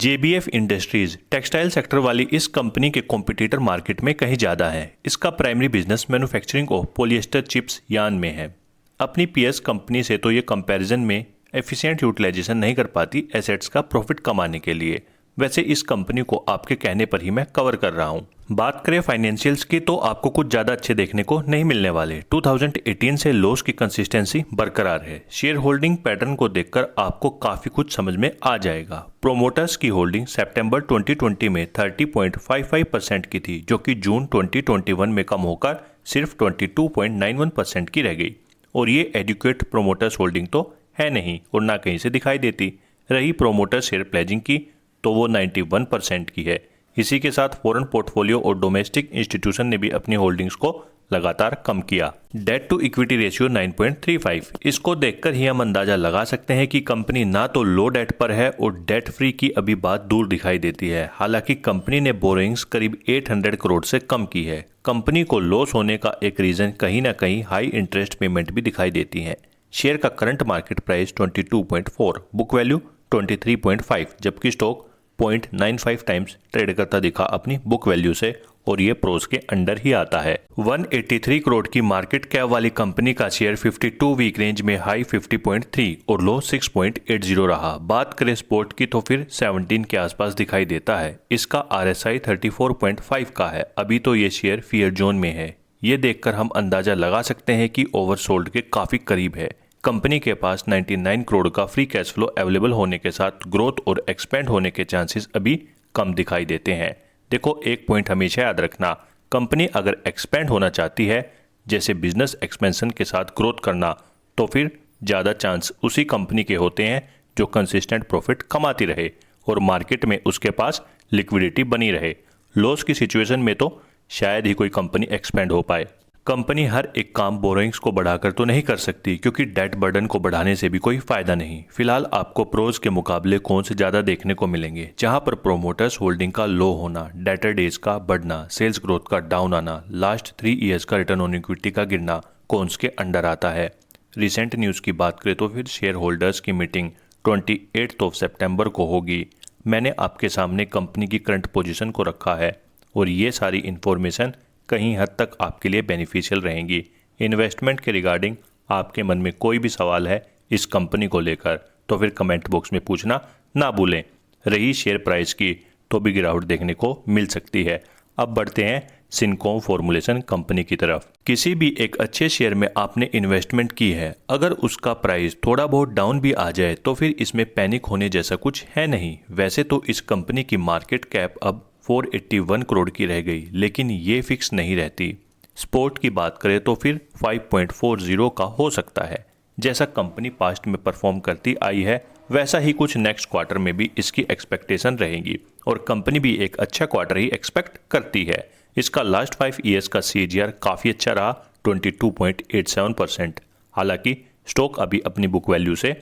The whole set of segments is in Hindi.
JBF इंडस्ट्रीज टेक्सटाइल सेक्टर वाली इस कंपनी के कॉम्पिटिटर मार्केट में कहीं ज़्यादा है। इसका primary business manufacturing of polyester chips yarn में है। अपनी पीएस कंपनी से तो ये कंपैरिजन में एफिशिएंट यूटिलाइजेशन नहीं कर पाती एसेट्स का प्रॉफिट कमाने के लिए। वैसे इस कंपनी को आपके कहने पर ही मैं कवर कर रहा हूँ। बात करें फाइनेंशियल्स की तो आपको कुछ ज़्यादा अच्छे देखने को नहीं मिलने वाले। 2018 से लॉस की कंसिस्टेंसी बरकरार है। शेयर होल्डिंग पैटर्न को देखकर आपको काफ़ी कुछ समझ में आ जाएगा। प्रोमोटर्स की होल्डिंग सितंबर 2020 में 30.55% की थी, जो कि जून 2021 में कम होकर सिर्फ 22.91% की रह गई। और ये एडिक्वेट प्रोमोटर्स होल्डिंग तो है नहीं और ना कहीं से दिखाई देती। रही प्रोमोटर शेयर प्लेजिंग की तो वो 91% की है। इसी के साथ फॉरेन पोर्टफोलियो और डोमेस्टिक इंस्टीट्यूशन ने भी अपनी होल्डिंग्स को लगातार कम किया। Debt to equity ratio 9.35। इसको देखकर ही हम अंदाजा लगा सकते हैं कि कंपनी ना तो लो डेट पर है और डेट फ्री की अभी बात दूर दिखाई देती है। हालांकि कंपनी ने बोरोइंग्स करीब 800 करोड़ से कम की है। कंपनी को लॉस होने का एक रीजन कहीं ना कहीं हाई इंटरेस्ट पेमेंट भी दिखाई देती है। शेयर का current market price 22.4, book value 23.5, जबकि स्टॉक 0.95 टाइम्स ट्रेड करता दिखा अपनी बुक वैल्यू से, और ये प्रोज के अंडर ही आता है। 183 करोड़ की मार्केट कैप वाली कंपनी का शेयर 52 वीक रेंज में हाई 50.3 और लो 6.80 रहा। बात करें स्पोर्ट की तो फिर 17 के आसपास दिखाई देता है। इसका RSI 34.5 का है। अभी तो ये शेयर फियर जोन में है। ये देखकर हम अंदाजा लगा सकते हैं कि ओवरसोल्ड के काफी करीब है। कंपनी के पास 99 करोड़ का फ्री कैश फ्लो अवेलेबल होने के साथ ग्रोथ और एक्सपेंड होने के चांसेस अभी कम दिखाई देते हैं। देखो, एक पॉइंट हमेशा याद रखना, कंपनी अगर एक्सपेंड होना चाहती है, जैसे बिजनेस एक्सपेंशन के साथ ग्रोथ करना, तो फिर ज़्यादा चांस उसी कंपनी के होते हैं जो कंसिस्टेंट प्रॉफिट कमाती रहे और मार्केट में उसके पास लिक्विडिटी बनी रहे। लॉस की सिचुएशन में तो शायद ही कोई कंपनी एक्सपेंड हो पाए। कंपनी हर एक काम बोरोइंग्स को बढ़ाकर तो नहीं कर सकती, क्योंकि डेट बर्डन को बढ़ाने से भी कोई फायदा नहीं। फिलहाल आपको प्रोज के मुकाबले कौन से ज्यादा देखने को मिलेंगे, जहां पर प्रोमोटर्स होल्डिंग का लो होना, डेटर डेज का बढ़ना, सेल्स ग्रोथ का डाउन आना, लास्ट 3 ईयर्स का रिटर्न ऑन इक्विटी का गिरना कौन के अंडर आता है। रिसेंट न्यूज की बात करें तो फिर शेयर होल्डर्स की मीटिंग 28 सितंबर को होगी। मैंने आपके सामने कंपनी की करंट पोजीशन को रखा है और ये सारी इन्फॉर्मेशन कहीं हद तक आपके लिए बेनिफिशियल रहेंगी। इन्वेस्टमेंट के रिगार्डिंग आपके मन में कोई भी सवाल है इस कंपनी को लेकर तो फिर कमेंट बॉक्स में पूछना ना भूलें। रही शेयर प्राइस की तो भी गिरावट देखने को मिल सकती है। अब बढ़ते हैं सिनकॉम फॉर्मुलेशन कंपनी की तरफ। किसी भी एक अच्छे शेयर में आपने इन्वेस्टमेंट की है, अगर उसका प्राइस थोड़ा बहुत डाउन भी आ जाए तो फिर इसमें पैनिक होने जैसा कुछ है नहीं। वैसे तो इस कंपनी की मार्केट कैप अब 481 करोड़ की रह गई, लेकिन ये फिक्स नहीं रहती। स्पोर्ट की बात करें तो फिर 5.40 का हो सकता है। जैसा कंपनी पास्ट में परफॉर्म करती आई है, वैसा ही कुछ नेक्स्ट क्वार्टर में भी इसकी एक्सपेक्टेशन रहेगी और कंपनी भी एक अच्छा क्वार्टर ही एक्सपेक्ट करती है। इसका लास्ट 5 ईयर्स का CAGR काफ़ी अच्छा रहा, 22.87%। हालांकि स्टॉक अभी अपनी बुक वैल्यू से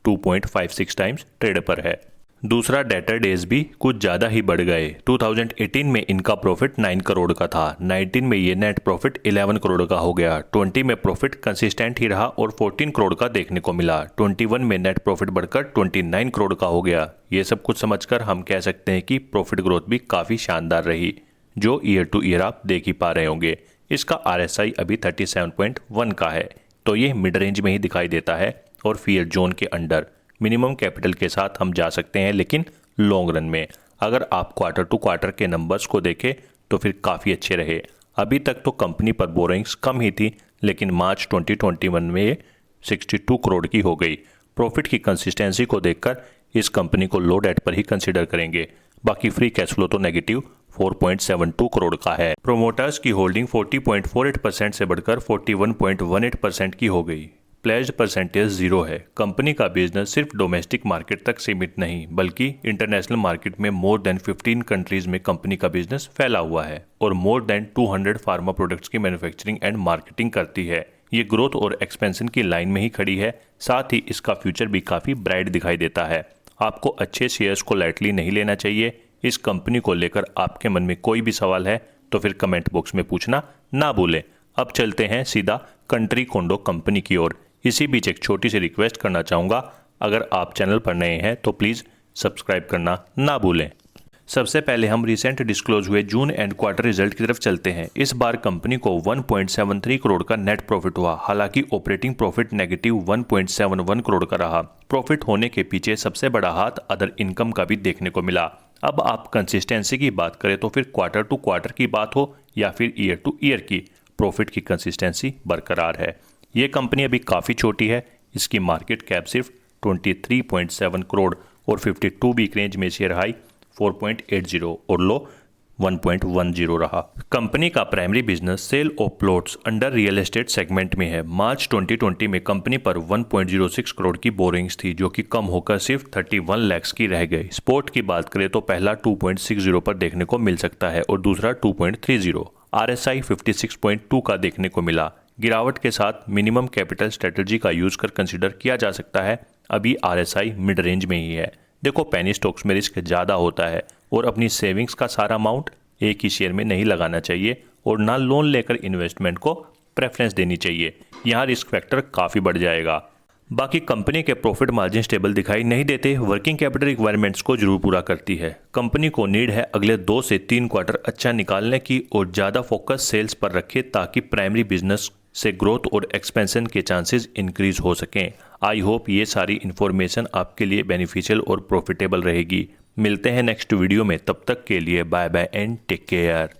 2.56 टाइम्स ट्रेड पर है। दूसरा, डेटर डेज भी कुछ ज़्यादा ही बढ़ गए। 2018 में इनका प्रॉफिट 9 करोड़ का था, 19 में ये नेट प्रॉफिट 11 करोड़ का हो गया, 20 में प्रॉफिट कंसिस्टेंट ही रहा और 14 करोड़ का देखने को मिला, 21 में नेट प्रॉफिट बढ़कर 29 करोड़ का हो गया। ये सब कुछ समझकर हम कह सकते हैं कि प्रॉफिट ग्रोथ भी काफ़ी शानदार रही, जो ईयर टू ईयर आप देख ही पा रहे होंगे। इसका RSI अभी 37.1 का है, तो ये मिड रेंज में ही दिखाई देता है और फियर जोन के अंडर। मिनिमम कैपिटल के साथ हम जा सकते हैं, लेकिन लॉन्ग रन में अगर आप क्वार्टर टू क्वार्टर के नंबर्स को देखें तो फिर काफ़ी अच्छे रहे। अभी तक तो कंपनी पर बोरोइंग्स कम ही थी, लेकिन मार्च 2021 में ये 62 करोड़ की हो गई। प्रॉफिट की कंसिस्टेंसी को देखकर इस कंपनी को लो डेट पर ही कंसिडर करेंगे। बाकी फ्री कैश फ्लो तो नेगेटिव 4.72 करोड़ का है। प्रोमोटर्स की होल्डिंग 40.48% से बढ़कर 41.18% की हो गई। प्लेज्ड परसेंटेज 0 है। कंपनी का बिजनेस सिर्फ डोमेस्टिक मार्केट तक सीमित नहीं, बल्कि इंटरनेशनल मार्केट में मोर देन 15 कंट्रीज में कंपनी का बिजनेस फैला हुआ है और मोर देन 200 फार्मा प्रोडक्ट्स की मैन्युफैक्चरिंग एंड मार्केटिंग करती है। ये ग्रोथ और एक्सपेंशन की लाइन में ही खड़ी है। साथ ही इसका फ्यूचर भी काफ़ी ब्राइट दिखाई देता है। आपको अच्छे शेयर्स को लाइटली नहीं लेना चाहिए। इस कंपनी को लेकर आपके मन में कोई भी सवाल है तो फिर कमेंट बॉक्स में पूछना ना भूलें। अब चलते हैं सीधा कंट्री कोंडो कंपनी की ओर। इसी बीच एक छोटी सी रिक्वेस्ट करना चाहूँगा, अगर आप चैनल पर नए हैं तो प्लीज़ सब्सक्राइब करना ना भूलें। सबसे पहले हम रिसेंट डिस्क्लोज हुए जून एंड क्वार्टर रिजल्ट की तरफ चलते हैं। इस बार कंपनी को 1.73 करोड़ का नेट प्रॉफिट हुआ, हालांकि ऑपरेटिंग प्रॉफिट नेगेटिव 1.71 करोड़ का रहा। प्रॉफिट होने के पीछे सबसे बड़ा हाथ अदर इनकम का भी देखने को मिला। अब आप कंसिस्टेंसी की बात करें तो फिर क्वार्टर टू क्वार्टर की बात हो या फिर ईयर टू ईयर की, प्रॉफिट की कंसिस्टेंसी बरकरार है। ये कंपनी अभी काफ़ी छोटी है, इसकी मार्केट कैप सिर्फ 23.7 करोड़ और 52 वीक रेंज में शेयर हाई 4.80 और लो 1.10 रहा। कंपनी का primary business sale of plots under real estate segment में है। मार्च 2020 में कंपनी पर 1.06 करोड़ की बोरिंग्स थी, जो कि कम होकर सिर्फ 31 लाख की रह गई। स्पोर्ट की बात करें तो पहला 2.60 पर देखने को मिल सकता है और दूसरा 2.30। RSI 56.2 का देखने को मिला। गिरावट के साथ मिनिमम कैपिटल स्ट्रेटजी का यूज कर कंसिडर किया जा सकता है। अभी RSI मिड रेंज में ही है। देखो, पेनी स्टॉक्स में रिस्क ज़्यादा होता है और अपनी सेविंग्स का सारा अमाउंट एक ही शेयर में नहीं लगाना चाहिए और ना लोन लेकर इन्वेस्टमेंट को प्रेफरेंस देनी चाहिए। यहाँ रिस्क फैक्टर काफ़ी बढ़ जाएगा। बाकी कंपनी के प्रॉफिट मार्जिन स्टेबल दिखाई नहीं देते, वर्किंग कैपिटल रिक्वायरमेंट्स को जरूर पूरा करती है। कंपनी को नीड है अगले 2 से 3 क्वार्टर अच्छा निकालने की और ज़्यादा फोकस सेल्स पर रखे ताकि प्राइमरी बिजनेस से ग्रोथ और एक्सपेंशन के चांसेस इंक्रीज हो सकें। आई होप ये सारी इन्फॉर्मेशन आपके लिए बेनिफिशियल और प्रॉफिटेबल रहेगी। मिलते हैं नेक्स्ट वीडियो में, तब तक के लिए bye bye and take care.